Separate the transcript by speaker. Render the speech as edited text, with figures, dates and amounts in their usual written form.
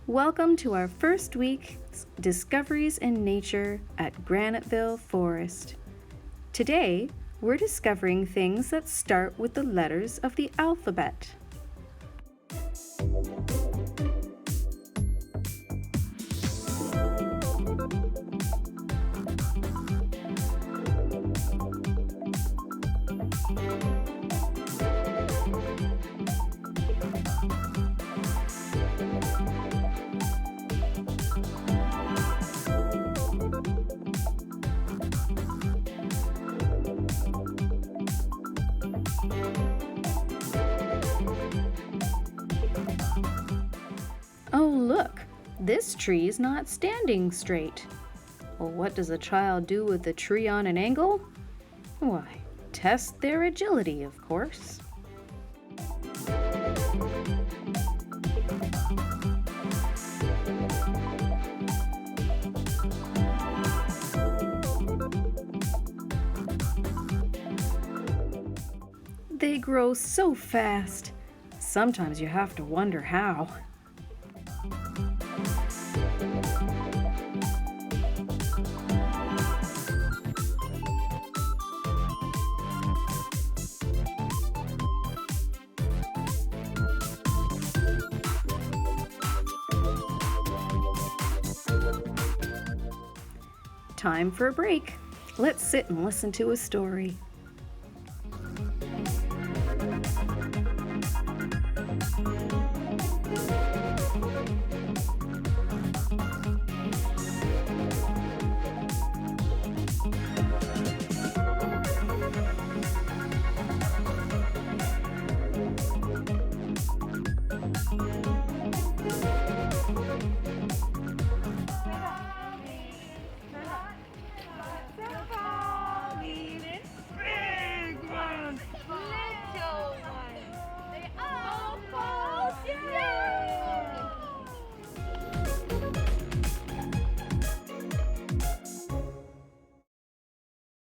Speaker 1: Welcome to our first week's Discoveries in Nature at Graniteville Forest. Today, we're discovering things that start with the letters of the alphabet. Oh, look, this tree's not standing straight. Well, what does a child do with a tree on an angle? Why, test their agility, of course. They grow so fast. Sometimes you have to wonder how. Time for a break. Let's sit and listen to a story.